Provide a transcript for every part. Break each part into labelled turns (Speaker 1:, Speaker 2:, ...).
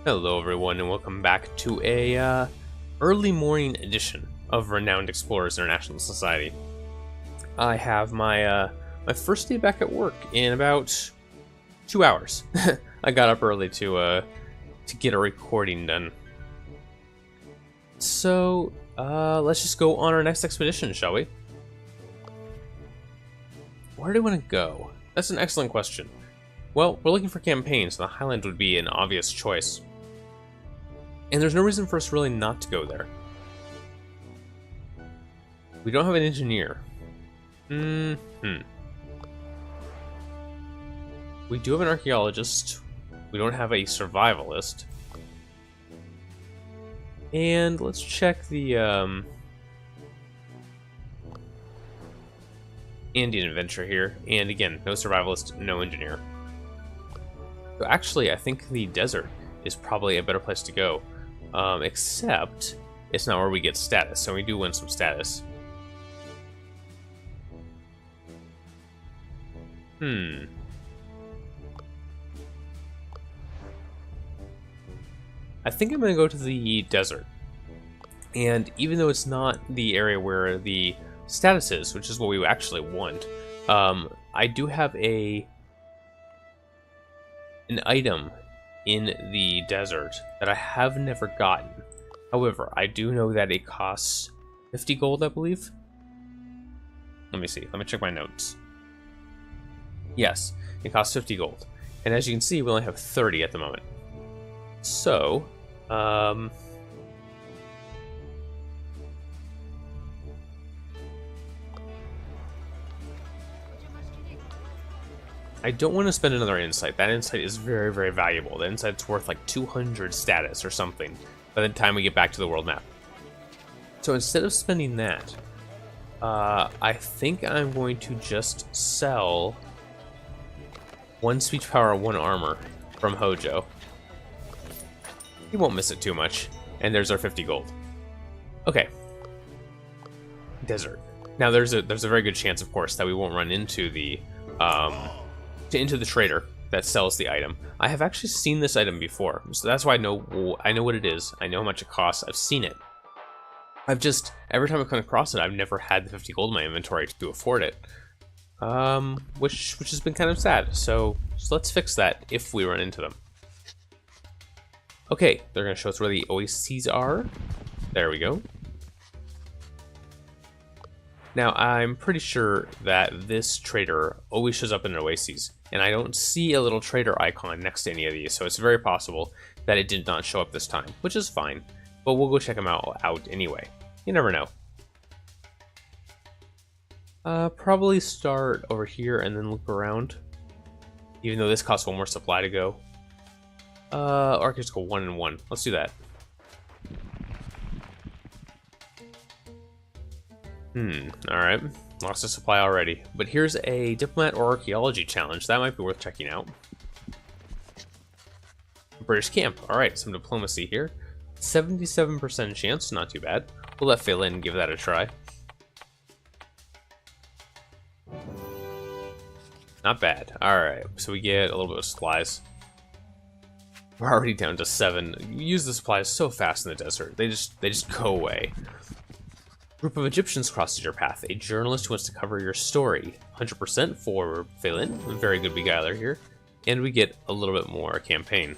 Speaker 1: Hello everyone and welcome back to a early morning edition of Renowned Explorers International Society. I have my first day back at work in about 2 hours. I got up early to get a recording done. So let's just go on our next expedition, shall we? Where do we want to go? That's an excellent question. Well, we're looking for campaigns, so the Highland would be an obvious choice. And there's no reason for us really not to go there. We don't have an engineer. We do have an archaeologist. We don't have a survivalist. And let's check the Indian adventure here. And again, no survivalist, no engineer. So actually, I think the desert is probably a better place to go. Except it's not where we get status, so we do win some status. I think I'm going to go to the desert. And even though it's not the area where the status is, which is what we actually want, I do have an item in the desert that I have never gotten. However, I do know that it costs 50 gold, I believe. Let me see. Let me check my notes. Yes, it costs 50 gold. And as you can see, we only have 30 at the moment. So, I don't want to spend another insight. That insight is very, very valuable. That insight's worth like 200 status or something by the time we get back to the world map. So instead of spending that, I think I'm going to just sell 1 speech power, 1 armor from Hojo. He won't miss it too much. And there's our 50 gold. Okay. Desert. Now there's a very good chance, of course, that we won't run into the trader that sells the item. I have actually seen this item before, so that's why I know what it is. I know how much it costs. I've seen it. I've just, every time I've come across it, I've never had the 50 gold in my inventory to afford it. Which has been kind of sad. So let's fix that if we run into them. Okay, they're going to show us where the oases are. There we go. Now, I'm pretty sure that this trader always shows up in an oasis, and I don't see a little trader icon next to any of these, so it's very possible that it did not show up this time, which is fine. But we'll go check them out anyway. You never know. Probably start over here and then loop around, even though this costs 1 more supply to go. Or I could just go 1 and 1. Let's do that. Alright. Lost a supply already. But here's a diplomat or archaeology challenge. That might be worth checking out. British camp. Alright, some diplomacy here. 77% chance, not too bad. We'll let Phelan give that a try. Not bad. Alright, so we get a little bit of supplies. We're already down to 7. You use the supplies so fast in the desert. They just go away. Group of Egyptians crosses your path. A journalist who wants to cover your story. 100% for Phelan. Very good beguiler here. And we get a little bit more campaign.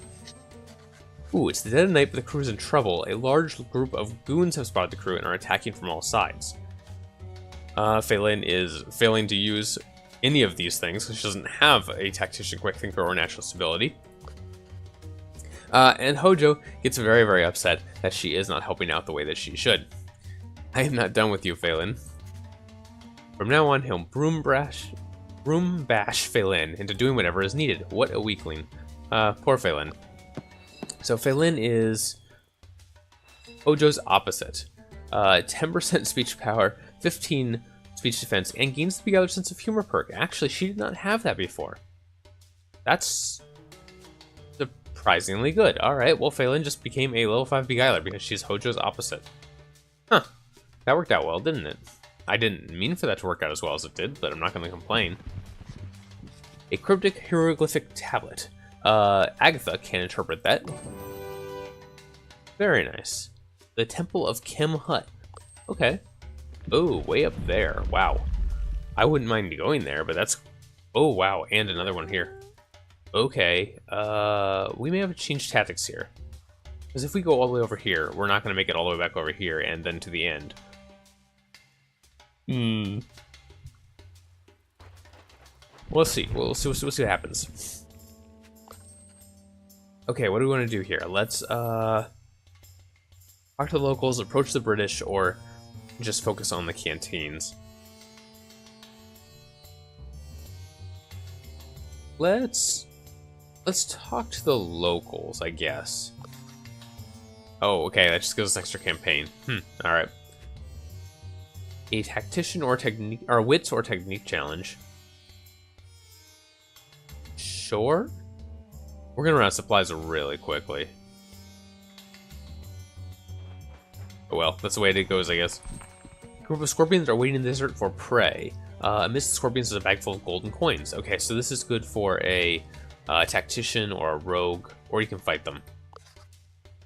Speaker 1: Ooh, it's the dead of night, but the crew is in trouble. A large group of goons have spotted the crew and are attacking from all sides. Phelan is failing to use any of these things because she doesn't have a tactician, quick thinker, or natural stability. And Hojo gets very, very upset that she is not helping out the way that she should. I am not done with you, Phelan. From now on, he'll broom bash Phelan into doing whatever is needed. What a weakling. Poor Phelan. So Phelan is Hojo's opposite. 10% speech power, 15 speech defense, and gains the beguiler sense of humor perk. Actually, she did not have that before. That's surprisingly good. Alright, well, Phelan just became a level 5 beguiler because she's Hojo's opposite. Huh. That worked out well, didn't it? I didn't mean for that to work out as well as it did, but I'm not going to complain. A cryptic hieroglyphic tablet. Agatha can interpret that. Very nice. The Temple of Kim Hut. Okay. Oh, way up there. Wow. I wouldn't mind going there, but that's... Oh, wow. And another one here. Okay. We may have to change tactics here. Because if we go all the way over here, we're not going to make it all the way back over here and then to the end. We'll see. We'll see what happens. Okay, what do we want to do here? Let's talk to the locals, approach the British, or just focus on the canteens. Let's talk to the locals, I guess. Oh, okay, that just gives us extra campaign. Alright. A tactician or technique, or wits or technique challenge. Sure. We're gonna run out of supplies really quickly. Oh well, that's the way it goes, I guess. A group of scorpions are waiting in the desert for prey. Amidst the scorpions is a bag full of golden coins. Okay, so this is good for a tactician or a rogue, or you can fight them.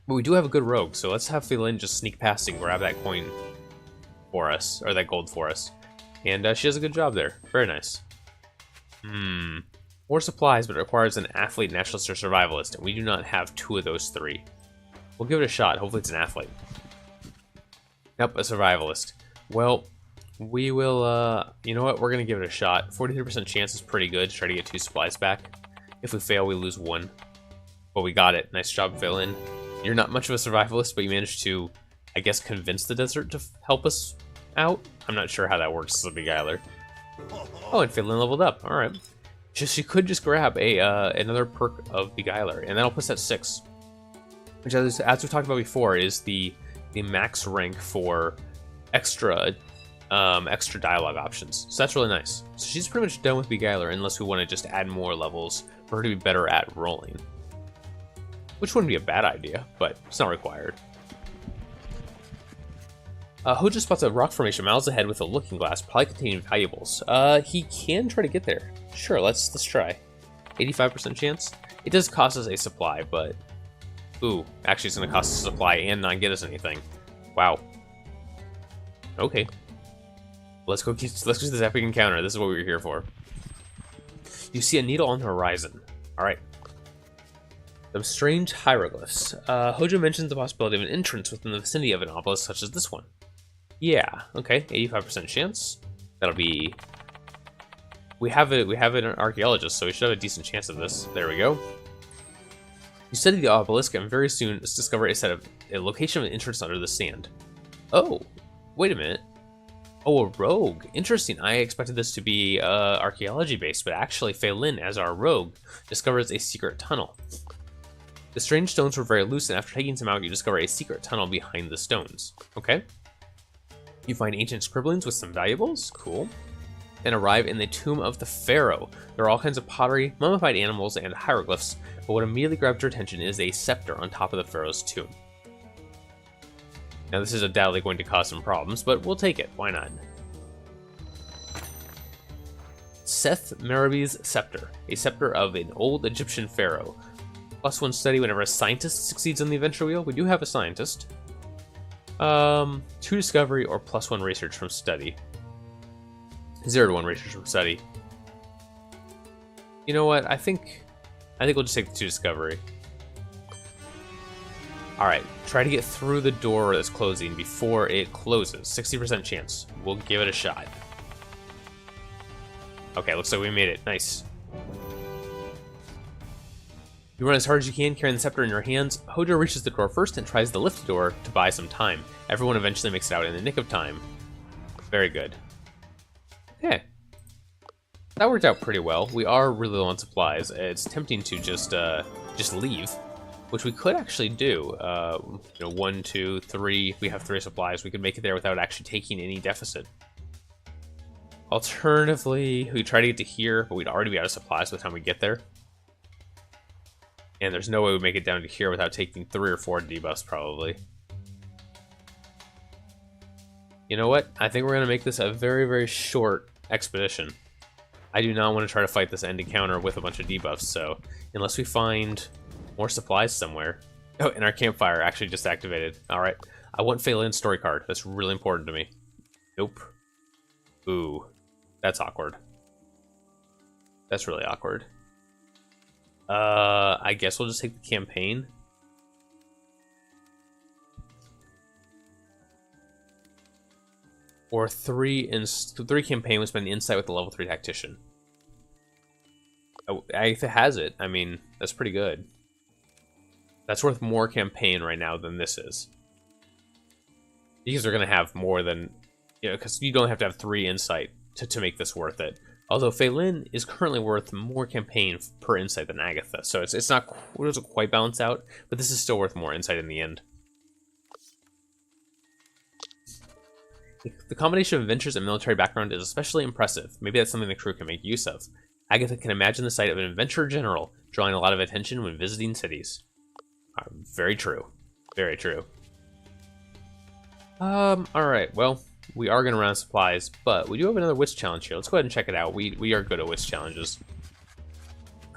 Speaker 1: But we do have a good rogue, so let's have Phelan just sneak past and grab that coin for us, or that gold for us. And she does a good job there. Very nice. More supplies, but it requires an athlete, naturalist, or survivalist, and we do not have 2 of those 3. We'll give it a shot. Hopefully it's an athlete. Yep, a survivalist. Well, we will, you know what? We're going to give it a shot. 43% chance is pretty good to try to get 2 supplies back. If we fail, we lose 1. But we got it. Nice job, Phelan. You're not much of a survivalist, but you managed to, I guess, convince the desert to help us out? I'm not sure how that works as a beguiler. Oh, and Phelan leveled up. Alright. She could just grab a another perk of beguiler, and that'll put us at 6. Which, as we talked about before, is the max rank for extra dialogue options. So that's really nice. So she's pretty much done with beguiler, unless we want to just add more levels for her to be better at rolling. Which wouldn't be a bad idea, but it's not required. Hoja spots a rock formation miles ahead with a looking glass, probably containing valuables. He can try to get there. Sure, let's try. 85% chance. It does cost us a supply, but ooh, actually, it's going to cost us a supply and not get us anything. Wow. Okay. Let's go get this epic encounter. This is what we were here for. You see a needle on the horizon. All right. Some strange hieroglyphs. Hoja mentions the possibility of an entrance within the vicinity of an obelisk such as this one. Yeah, okay, 85% chance. That'll be... We have an archaeologist, so we should have a decent chance of this. There we go. You study the obelisk and very soon discover a location of an entrance under the sand. Oh, wait a minute. Oh, a rogue. Interesting. I expected this to be archaeology based, but actually Phelan, as our rogue, discovers a secret tunnel. The strange stones were very loose, and after taking some out, you discover a secret tunnel behind the stones. Okay. You find ancient scribblings with some valuables. Cool. And arrive in the tomb of the pharaoh. There are all kinds of pottery, mummified animals, and hieroglyphs, but what immediately grabs your attention is a scepter on top of the pharaoh's tomb. Now this is undoubtedly going to cause some problems, but we'll take it. Why not? Seth Merabi's scepter. A scepter of an old Egyptian pharaoh. +1 study whenever a scientist succeeds on the adventure wheel. We do have a scientist. 2 discovery or +1 research from study. 0 to 1 research from study. You know what? I think we'll just take the 2 discovery. Alright, try to get through the door that's closing before it closes. 60% chance. We'll give it a shot. Okay, looks like we made it. Nice. You run as hard as you can, carrying the scepter in your hands. Hoja reaches the door first and tries to lift the door to buy some time. Everyone eventually makes it out in the nick of time. Very good. Okay. That worked out pretty well. We are really low on supplies. It's tempting to just leave, which we could actually do. 1, 2, 3. We have 3 supplies. We could make it there without actually taking any deficit. Alternatively, we try to get to here, but we'd already be out of supplies by the time we get there. And there's no way we'd make it down to here without taking 3 or 4 debuffs, probably. You know what? I think we're going to make this a very, very short expedition. I do not want to try to fight this end encounter with a bunch of debuffs, so unless we find more supplies somewhere. Oh, and our campfire actually just activated. Alright. I want Phelan's story card. That's really important to me. Nope. Ooh. That's awkward. That's really awkward. I guess we'll just take the campaign. Or 3 campaign would spend insight with the level 3 tactician. Oh, if it has it, I mean, that's pretty good. That's worth more campaign right now than this is. These are going to have more than, because you don't have to have 3 insight to make this worth it. Although Phelan is currently worth more campaign per insight than Agatha, so it doesn't quite balance out, but this is still worth more insight in the end. The combination of adventures and military background is especially impressive. Maybe that's something the crew can make use of. Agatha can imagine the sight of an adventurer general, drawing a lot of attention when visiting cities. Very true. Very true. Alright, well, we are going to run out of supplies, but we do have another witch challenge here. Let's go ahead and check it out. We are good at witch challenges.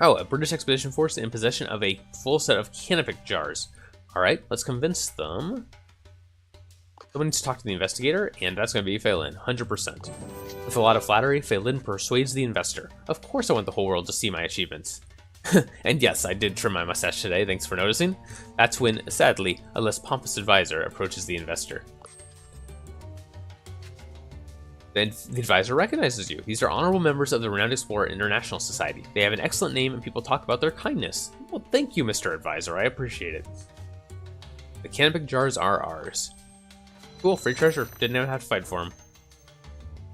Speaker 1: Oh, a British expedition force in possession of a full set of canopic jars. Alright, let's convince them. Someone needs to talk to the investigator, and that's going to be Phelan, 100%. With a lot of flattery, Phelan persuades the investor. Of course I want the whole world to see my achievements. And yes, I did trim my mustache today, thanks for noticing. That's when, sadly, a less pompous advisor approaches the investor. Then the advisor recognizes you. These are honorable members of the Renowned Explorer International Society. They have an excellent name and people talk about their kindness. Well, thank you, Mr. Advisor, I appreciate it. The canopic jars are ours. Cool, free treasure. Didn't even have to fight for him.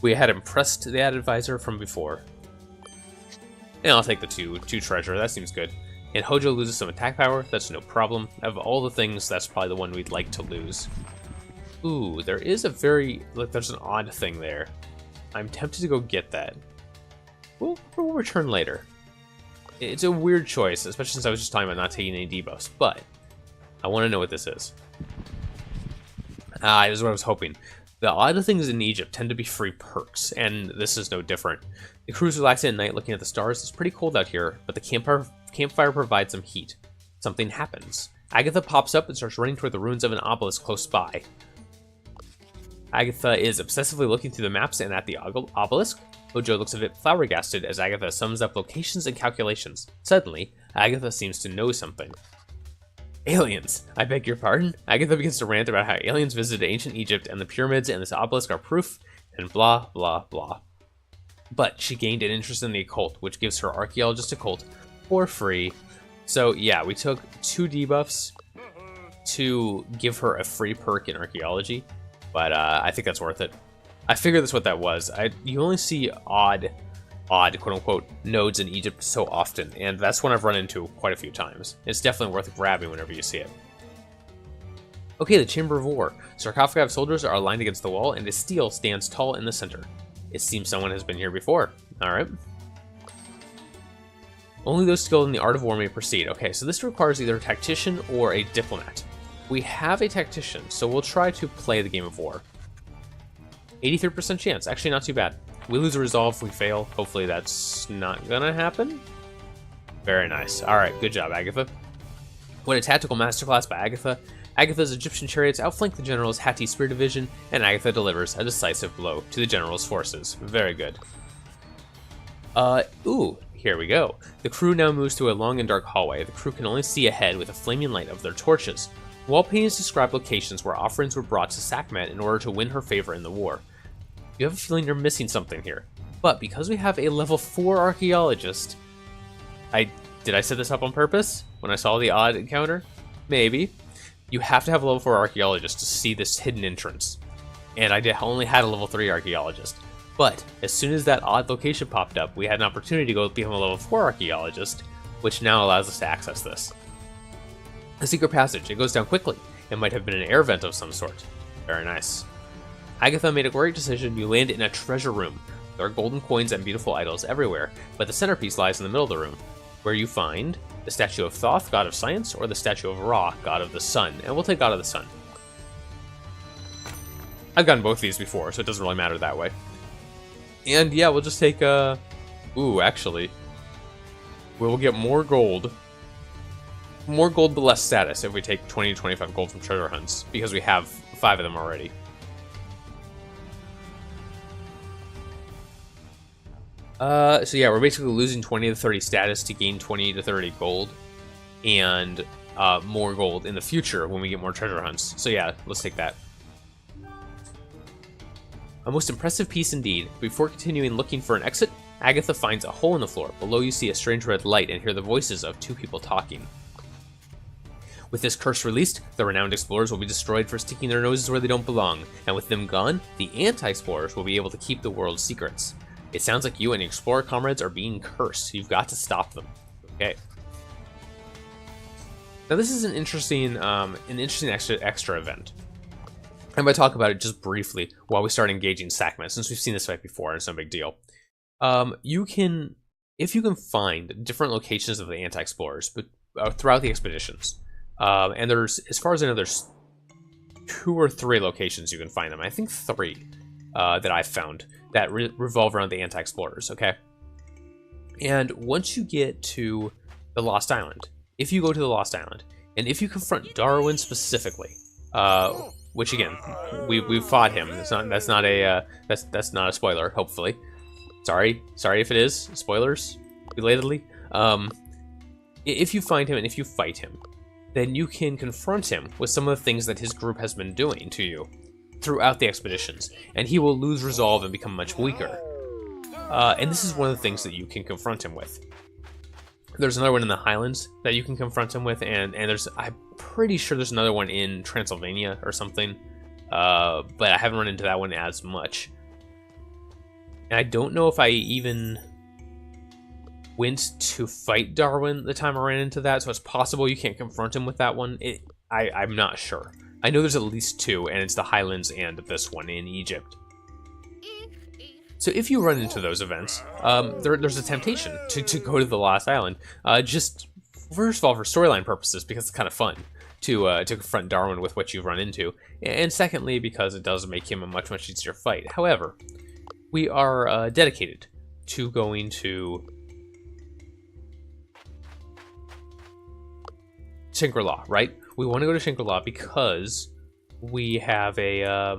Speaker 1: We had impressed the advisor from before. And I'll take the two treasure, that seems good. And Hojo loses some attack power, that's no problem. Of all the things, that's probably the one we'd like to lose. Ooh, there is there's an odd thing there. I'm tempted to go get that. We'll return later. It's a weird choice, especially since I was just talking about not taking any debuffs, but I want to know what this is. This is what I was hoping. The odd things in Egypt tend to be free perks, and this is no different. The crew's relaxing at night looking at the stars. It's pretty cold out here, but the campfire provides some heat. Something happens. Agatha pops up and starts running toward the ruins of an obelisk close by. Agatha is obsessively looking through the maps and at the obelisk. Hojo looks a bit flabbergasted as Agatha sums up locations and calculations. Suddenly, Agatha seems to know something. Aliens! I beg your pardon? Agatha begins to rant about how aliens visited ancient Egypt and the pyramids and this obelisk are proof, and blah, blah, blah. But she gained an interest in the occult, which gives her archaeologist occult for free. So yeah, we took 2 debuffs to give her a free perk in archaeology, but I think that's worth it. I figured that's what that was. You only see odd quote-unquote nodes in Egypt so often, and that's one I've run into quite a few times. It's definitely worth grabbing whenever you see it. Okay, the Chamber of War. Sarcophagi of soldiers are aligned against the wall, and a stele stands tall in the center. It seems someone has been here before. Alright. Only those skilled in the art of war may proceed. Okay, so this requires either a tactician or a diplomat. We have a tactician, so we'll try to play the game of war. 83% chance, actually not too bad. We lose a resolve, we fail. Hopefully that's not gonna happen. Very nice. Alright, good job, Agatha. What a tactical masterclass by Agatha. Agatha's Egyptian chariots outflank the general's Hatti spear division, and Agatha delivers a decisive blow to the general's forces. Very good. Ooh, here we go. The crew now moves through a long and dark hallway. The crew can only see ahead with the flaming light of their torches. Wall paintings describe locations where offerings were brought to Sakhmet in order to win her favor in the war. You have a feeling you're missing something here. But because we have a level 4 archaeologist... Did I set this up on purpose? When I saw the odd encounter? Maybe. You have to have a level 4 archaeologist to see this hidden entrance. And I only had a level 3 archaeologist. But as soon as that odd location popped up, we had an opportunity to go become a level 4 archaeologist, which now allows us to access this. A secret passage. It goes down quickly. It might have been an air vent of some sort. Very nice. Agatha made a great decision. You land in a treasure room. There are golden coins and beautiful idols everywhere, but the centerpiece lies in the middle of the room, where you find the statue of Thoth, god of science, or the statue of Ra, god of the sun. And we'll take god of the sun. I've gotten both these before, so it doesn't really matter that way. And yeah, we'll just take ooh, actually, we'll get more gold more gold but less status if we take 20 to 25 gold from treasure hunts, because we have 5 of them already. So yeah, we're basically losing 20 to 30 status to gain 20 to 30 gold, and more gold in the future when we get more treasure hunts. So yeah, let's take that. A most impressive piece indeed. Before continuing looking for an exit, Agatha finds a hole in the floor. Below you see a strange red light and hear the voices of 2 people talking. With this curse released, the renowned explorers will be destroyed for sticking their noses where they don't belong, and with them gone, the anti-explorers will be able to keep the world's secrets. It sounds like you and your explorer comrades are being cursed. You've got to stop them. Okay. Now this is an interesting extra event. I'm going to talk about it just briefly while we start engaging Sakmet, since we've seen this fight before and it's no big deal. If you can find different locations of the anti-explorers, but throughout the expeditions, and there's, as far as I know, there's 2 or 3 locations you can find them. I think 3 that I've found that revolve around the anti-explorers. Okay, and once you get to the Lost Island, if you go to the Lost Island, and if you confront Darwin specifically, which again, we fought him. That's not a spoiler. Hopefully, sorry if it is spoilers. Belatedly, if you find him and if you fight him, then you can confront him with some of the things that his group has been doing to you throughout the expeditions, and he will lose resolve and become much weaker. And this is one of the things that you can confront him with. There's another one in the Highlands that you can confront him with, and I'm pretty sure there's another one in Transylvania or something, but I haven't run into that one as much. And I don't know if I even went to fight Darwin the time I ran into that, so it's possible you can't confront him with that one. I'm not sure. I know there's at least 2, and it's the Highlands and this one in Egypt. So if you run into those events, there's a temptation to go to the Lost Island, just first of all for storyline purposes, because it's kind of fun to confront Darwin with what you've run into, and secondly because it does make him a much easier fight. However, we are dedicated to going to Shangri-La, right? We want to go to Shangri-La because we have a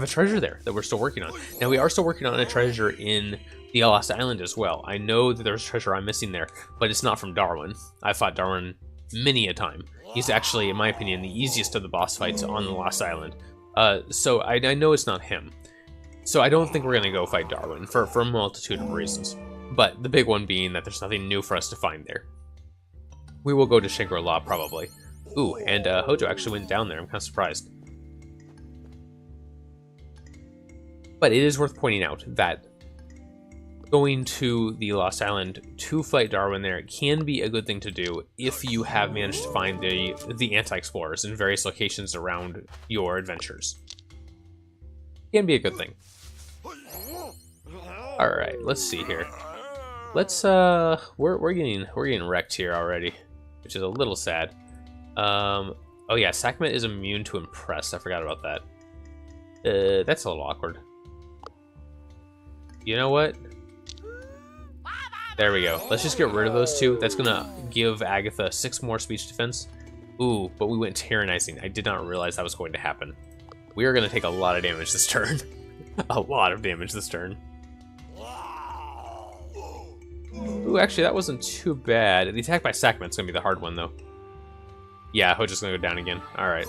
Speaker 1: treasure there that we're still working on. Now, we are still working on a treasure in the Lost Island as well. I know that there's a treasure I'm missing there, but it's not from Darwin. I fought Darwin many a time. He's actually, in my opinion, the easiest of the boss fights on the Lost Island. So I know it's not him. So I don't think we're going to go fight Darwin for a multitude of reasons. But the big one being that there's nothing new for us to find there. We will go to Shangri-La, probably. Ooh, and Hojo actually went down there. I'm kind of surprised. But it is worth pointing out that going to the Lost Island to fight Darwin there can be a good thing to do if you have managed to find the anti-explorers in various locations around your adventures. Can be a good thing. Alright, let's see here. Let's we're getting wrecked here already, which is a little sad. Oh yeah, Sakmet is immune to impress. I forgot about that. That's a little awkward. You know what? There we go. Let's just get rid of those 2. That's gonna give Agatha 6 more speech defense. Ooh, but we went tyrannizing. I did not realize that was going to happen. We are gonna take a lot of damage this turn. A lot of damage this turn. Ooh, actually, that wasn't too bad. The attack by Sakmet's gonna be the hard one, though. Yeah, Hojo's gonna go down again. Alright.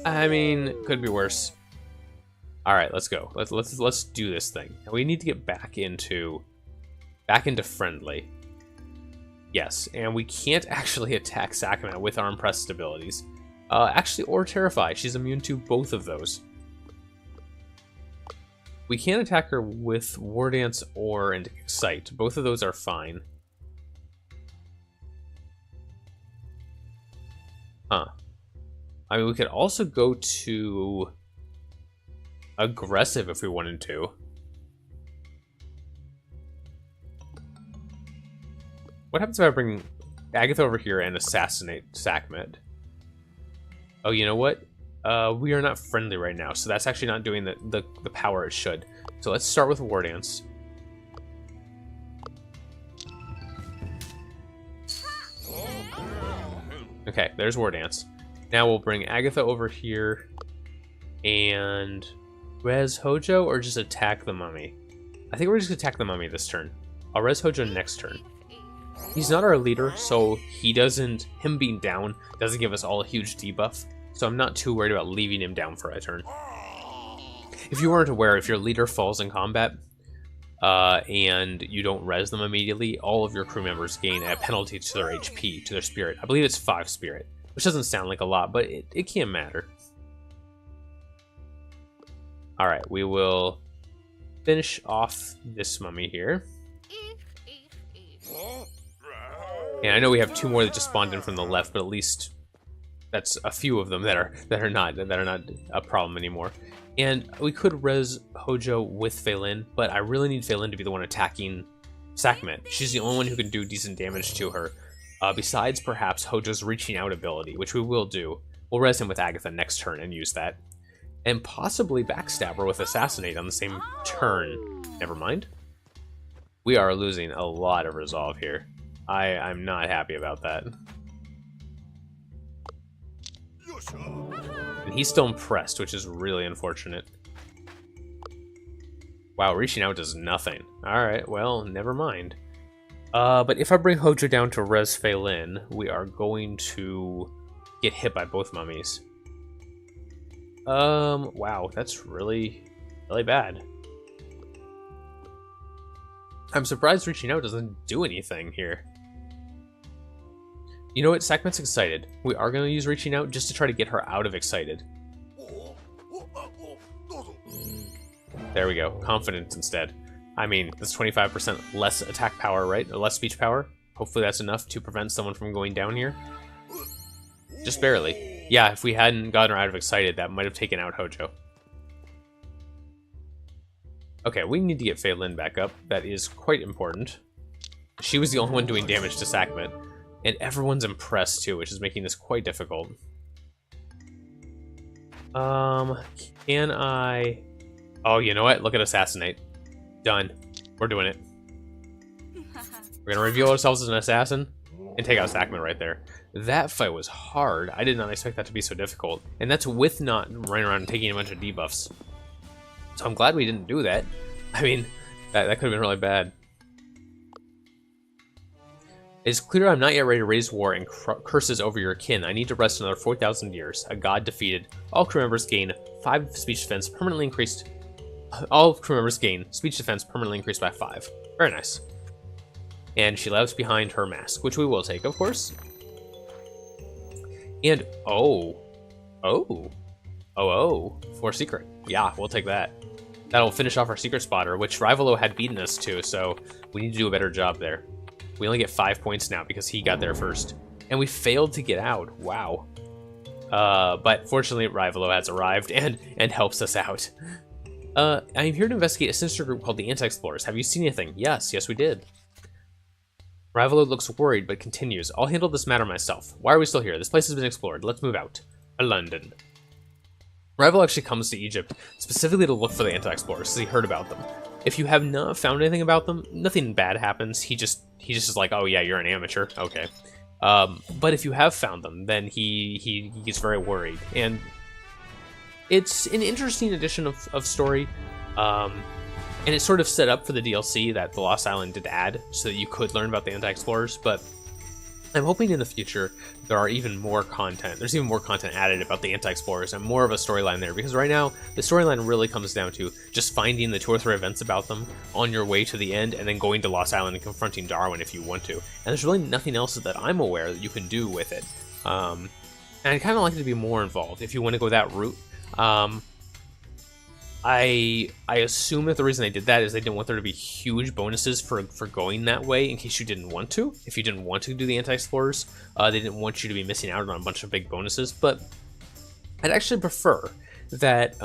Speaker 1: I mean, could be worse. Alright, let's go. Let's do this thing. We need to get back into friendly. Yes, and we can't actually attack Sakmet with our impressed abilities. Actually, or Terrify. She's immune to both of those. We can attack her with War Dance or Excite. Both of those are fine. Huh. I mean, we could also go to Aggressive if we wanted to. What happens if I bring Agatha over here and assassinate Sakmet? Oh, you know what? We are not friendly right now, so that's actually not doing the power it should. So let's start with War Dance. Okay, there's War Dance. Now we'll bring Agatha over here and res Hojo or just attack the mummy? I think we're just gonna attack the mummy this turn. I'll res Hojo next turn. He's not our leader, so him being down doesn't give us all a huge debuff. So I'm not too worried about leaving him down for a turn. If you weren't aware, if your leader falls in combat, and you don't res them immediately, all of your crew members gain a penalty to their HP, to their spirit. I believe it's 5 spirit, which doesn't sound like a lot, but it can't matter. Alright, we will finish off this mummy here. And I know we have 2 more that just spawned in from the left, but at least that's a few of them that are not a problem anymore. And we could res Hojo with Feilin, but I really need Feilin to be the one attacking Sekhmet. She's the only one who can do decent damage to her. Besides perhaps Hojo's reaching out ability, which we will do. We'll res him with Agatha next turn and use that. And possibly backstab her with Assassinate on the same turn. Never mind. We are losing a lot of resolve here. I'm not happy about that. And he's still impressed, which is really unfortunate. Wow, reaching out does nothing. Alright, well, never mind. But if I bring Hojo down to res Feilin, we are going to get hit by both mummies. Wow, that's really bad. I'm surprised reaching out doesn't do anything here. You know what? Sekhmet's excited. We are going to use reaching out just to try to get her out of excited. There we go. Confidence instead. I mean, that's 25% less attack power, right? Or less speech power. Hopefully that's enough to prevent someone from going down here. Just barely. Yeah, if we hadn't gotten her out of excited, that might have taken out Hojo. Okay, we need to get Feilin back up. That is quite important. She was the only one doing damage to Sekhmet. And everyone's impressed too, which is making this quite difficult. Can I... Oh, you know what? Look at Assassinate. Done. We're doing it. We're gonna reveal ourselves as an assassin and take out Sekhmet right there. That fight was hard. I did not expect that to be so difficult. And that's with not running around and taking a bunch of debuffs. So I'm glad we didn't do that. I mean, that could have been really bad. It is clear I'm not yet ready to raise war and curses over your kin. I need to rest another 4,000 years. A god defeated. All crew members gain 5 speech defense permanently increased. All crew members gain speech defense permanently increased by 5. Very nice. And she leaves behind her mask, which we will take, of course. And oh, for secret. Yeah, we'll take that. That'll finish off our secret spotter, which Rivalo had beaten us to, so we need to do a better job there. We only get 5 points now because he got there first. And we failed to get out. Wow. But fortunately, Rivalo has arrived and helps us out. I'm here to investigate a sinister group called the Anti-Explorers. Have you seen anything? Yes, we did. Rivalo looks worried, but continues. I'll handle this matter myself. Why are we still here? This place has been explored. Let's move out. London. Rivalo actually comes to Egypt specifically to look for the Anti-Explorers, because he heard about them. If you have not found anything about them, nothing bad happens. He just is like, oh yeah, you're an amateur. Okay. But if you have found them, then he gets very worried. And it's an interesting addition of story. And it's sort of set up for the DLC that the Lost Island did add, so that you could learn about the Anti-Explorers, but I'm hoping in the future there are even more content. There's even more content added about the Anti-Explorers and more of a storyline there, because right now the storyline really comes down to just finding the 2 or 3 events about them on your way to the end and then going to Lost Island and confronting Darwin if you want to. And there's really nothing else that I'm aware that you can do with it. And I'd kind of like it to be more involved if you want to go that route. I assume that the reason they did that is they didn't want there to be huge bonuses for going that way in case you didn't want to. If you didn't want to do the Anti-Explorers, they didn't want you to be missing out on a bunch of big bonuses. But I'd actually prefer that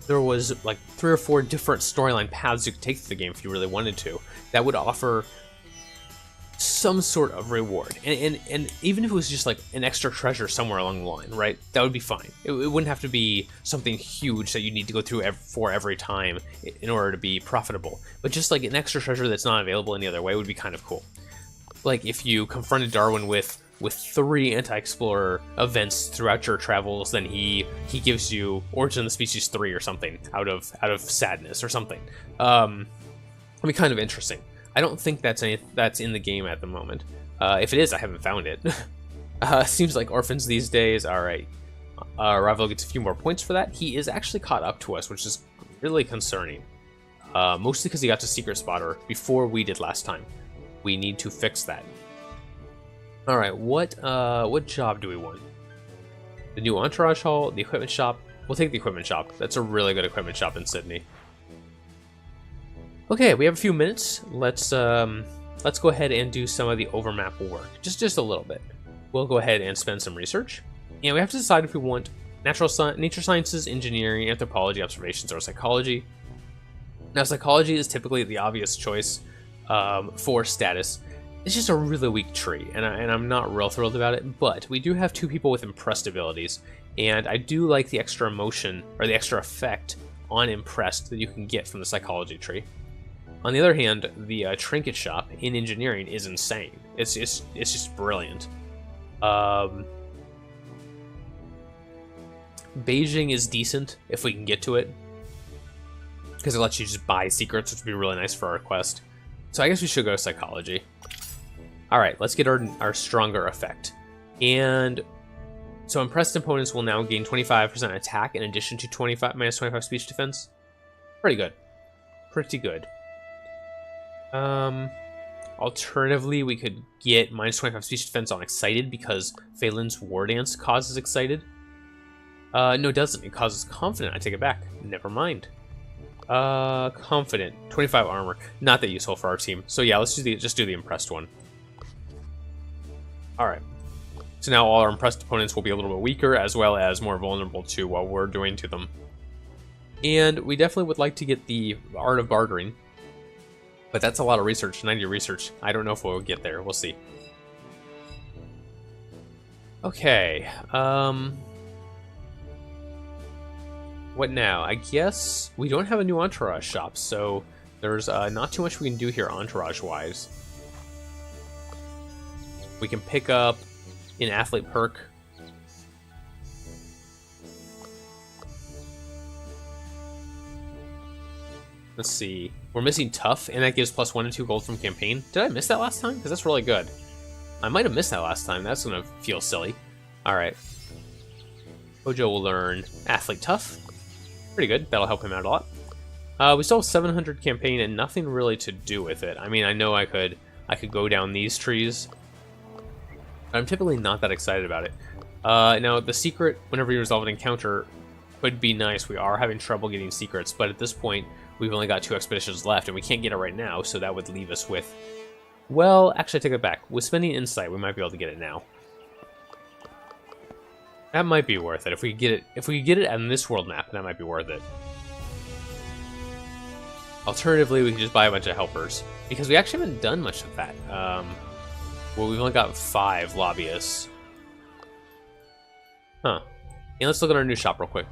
Speaker 1: there was like 3 or 4 different storyline paths you could take to the game if you really wanted to. That would offer some sort of reward, and even if it was just like an extra treasure somewhere along the line, right, that would be fine. It wouldn't have to be something huge that you need to go through every time in order to be profitable, but just like an extra treasure that's not available any other way would be kind of cool. Like if you confronted Darwin with with 3 anti-explorer events throughout your travels, then he gives you Origin of the Species 3 or something out of sadness or something. I mean, kind of interesting. I don't think that's in the game at the moment. If it is, I haven't found it. Seems like orphans these days. All right, Ravel gets a few more points for that. He is actually caught up to us, which is really concerning. Mostly because he got to Secret Spotter before we did last time. We need to fix that. All right, what job do we want? The new Entourage Hall, the equipment shop. We'll take the equipment shop. That's a really good equipment shop in Sydney. Okay, we have a few minutes. Let's go ahead and do some of the overmap work. Just a little bit. We'll go ahead and spend some research. And we have to decide if we want nature sciences, engineering, anthropology, observations, or psychology. Now, psychology is typically the obvious choice for status. It's just a really weak tree, and I'm not real thrilled about it, but we do have 2 people with impressed abilities, and I do like the extra emotion, or the extra effect on impressed that you can get from the psychology tree. On the other hand, the trinket shop in engineering is insane. It's just brilliant. Beijing is decent if we can get to it, because it lets you just buy secrets, which would be really nice for our quest. So I guess we should go psychology. All right, let's get our stronger effect. And so impressed opponents will now gain 25% attack in addition to minus 25 speech defense. Pretty good. Pretty good. Alternatively, we could get minus 25 speech defense on excited because Phelan's war dance causes excited. No, it doesn't. It causes confident. I take it back. Never mind. Confident. 25 armor. Not that useful for our team. So yeah, let's just do the impressed one. Alright. So now all our impressed opponents will be a little bit weaker, as well as more vulnerable to what we're doing to them. And we definitely would like to get the Art of Bartering. But that's a lot of research, 90 research. I don't know if we'll get there. We'll see. Okay. What now? I guess we don't have a new entourage shop, so there's not too much we can do here entourage-wise. We can pick up an athlete perk. Let's see. We're missing tough, and that gives +1 and 2 gold from campaign. Did I miss that last time? Because that's really good. I might have missed that last time. That's going to feel silly. All right. Hojo will learn athlete tough. Pretty good. That'll help him out a lot. We still have 700 campaign and nothing really to do with it. I mean, I know I could go down these trees. I'm typically not that excited about it. Now, the secret, whenever you resolve an encounter, could be nice. We are having trouble getting secrets, but at this point, we've only got 2 expeditions left, and we can't get it right now, so that would leave us with... Well, actually, I take it back. With spending insight, we might be able to get it now. That might be worth it. If we get it on this world map, that might be worth it. Alternatively, we can just buy a bunch of helpers, because we actually haven't done much of that. Well, we've only got 5 lobbyists. Huh. And let's look at our new shop real quick.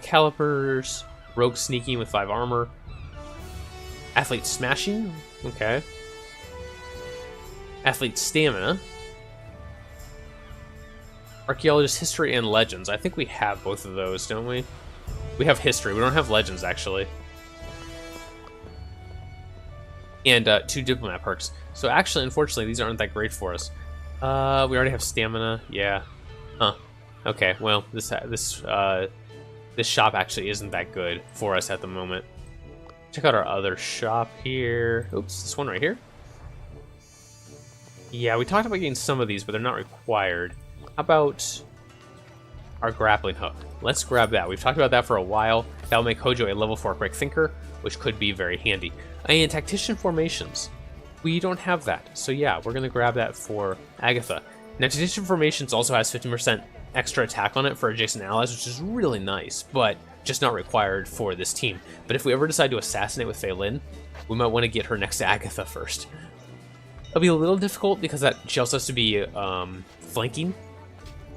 Speaker 1: Calipers, rogue sneaking with 5 armor, athlete smashing, okay. Athlete stamina, archaeologist history and legends. I think we have both of those, don't we? We have history. We don't have legends actually. And 2 diplomat perks. So actually, unfortunately, these aren't that great for us. We already have stamina. Yeah. Huh. Okay. Well, this shop actually isn't that good for us at the moment. Check out our other shop here. Oops, this one right here. Yeah, we talked about getting some of these, but they're not required. How about our grappling hook? Let's grab that. We've talked about that for a while. That'll make Hojo a level 4 quick thinker, which could be very handy. And tactician formations. We don't have that. So yeah, we're going to grab that for Agatha. Now, tactician formations also has 15% extra attack on it for adjacent allies, which is really nice, but just not required for this team. But if we ever decide to assassinate with Fei Lin, we might want to get her next to Agatha first. It'll be a little difficult because she also has to be flanking.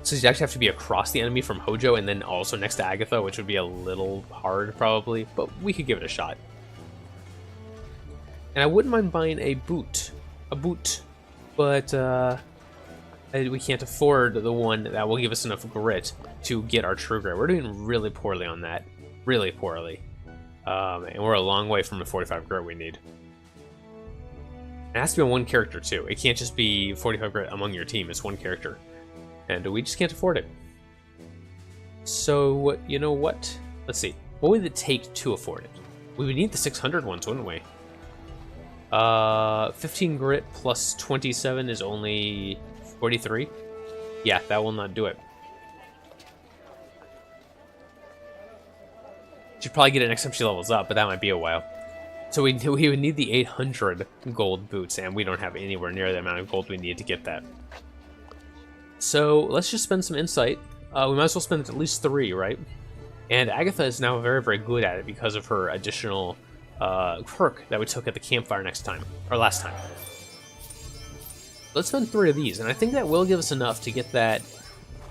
Speaker 1: So she'd actually have to be across the enemy from Hojo and then also next to Agatha, which would be a little hard probably, but we could give it a shot. And I wouldn't mind buying a boot. A boot. but we can't afford the one that will give us enough grit to get our true grit. We're doing really poorly on that. Really poorly. And we're a long way from the 45 grit we need. It has to be on one character, too. It can't just be 45 grit among your team. It's one character. And we just can't afford it. So, you know what? Let's see. What would it take to afford it? We would need the 600 ones, wouldn't we? 15 grit plus 27 is only 43. Yeah, that will not do it. Should probably get it next time she levels up, but that might be a while. So we would need the 800 gold boots, and we don't have anywhere near the amount of gold we need to get that. So let's just spend some insight. We might as well spend at least 3, right? And Agatha is now very, very good at it because of her additional perk that we took at the campfire last time. Let's spend 3 of these, and I think that will give us enough to get that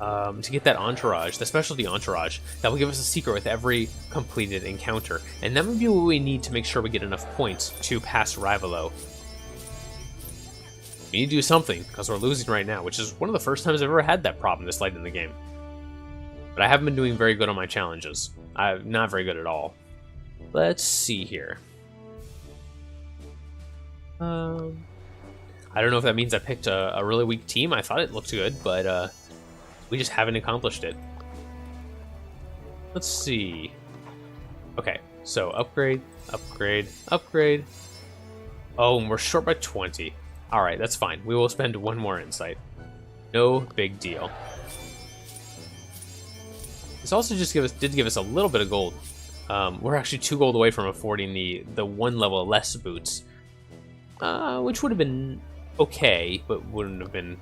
Speaker 1: entourage, the specialty entourage, that will give us a secret with every completed encounter. And that would be what we need to make sure we get enough points to pass Rivalo. We need to do something, because we're losing right now, which is one of the first times I've ever had that problem this late in the game. But I haven't been doing very good on my challenges. I'm not very good at all. Let's see here. I don't know if that means I picked a really weak team. I thought it looked good, but we just haven't accomplished it. Let's see. Okay, so upgrade, upgrade, upgrade. Oh, and we're short by 20. Alright, that's fine. We will spend 1 more insight. No big deal. This also just did give us a little bit of gold. We're actually 2 gold away from affording the 1 level less boots. Which would have been okay, but wouldn't have been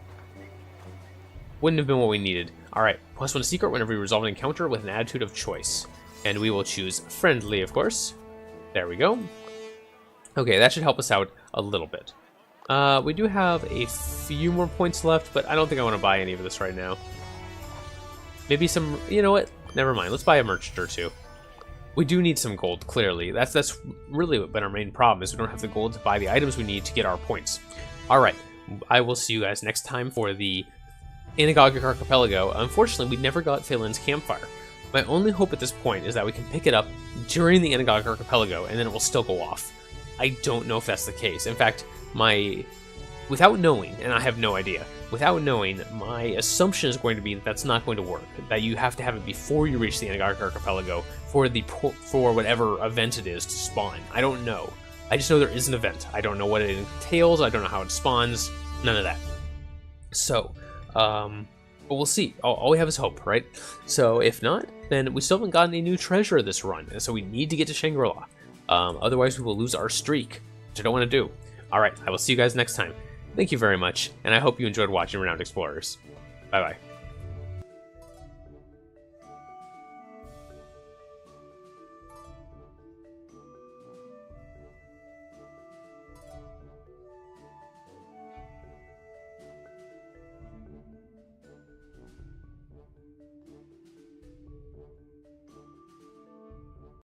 Speaker 1: what we needed. Alright, +1 secret whenever you resolve an encounter with an attitude of choice. And we will choose friendly, of course. There we go. Okay, that should help us out a little bit. We do have a few more points left, but I don't think I want to buy any of this right now. Maybe some, you know what? Never mind, let's buy a merchant or 2. We do need some gold, clearly. That's really been our main problem, is we don't have the gold to buy the items we need to get our points. Alright, I will see you guys next time for the Anagogic Archipelago. Unfortunately, we never got Phelan's campfire. My only hope at this point is that we can pick it up during the Anagogic Archipelago, and then it will still go off. I don't know if that's the case. In fact, without knowing, and I have no idea, without knowing, my assumption is going to be that that's not going to work. That you have to have it before you reach the Anagogic Archipelago for whatever event it is to spawn. I don't know. I just know there is an event. I don't know what it entails. I don't know how it spawns. None of that. So, but we'll see. All we have is hope, right? So if not, then we still haven't gotten a new treasure this run, and so we need to get to Shangri-La. Otherwise, we will lose our streak, which I don't want to do. Alright, I will see you guys next time. Thank you very much, and I hope you enjoyed watching Renowned Explorers. Bye-bye.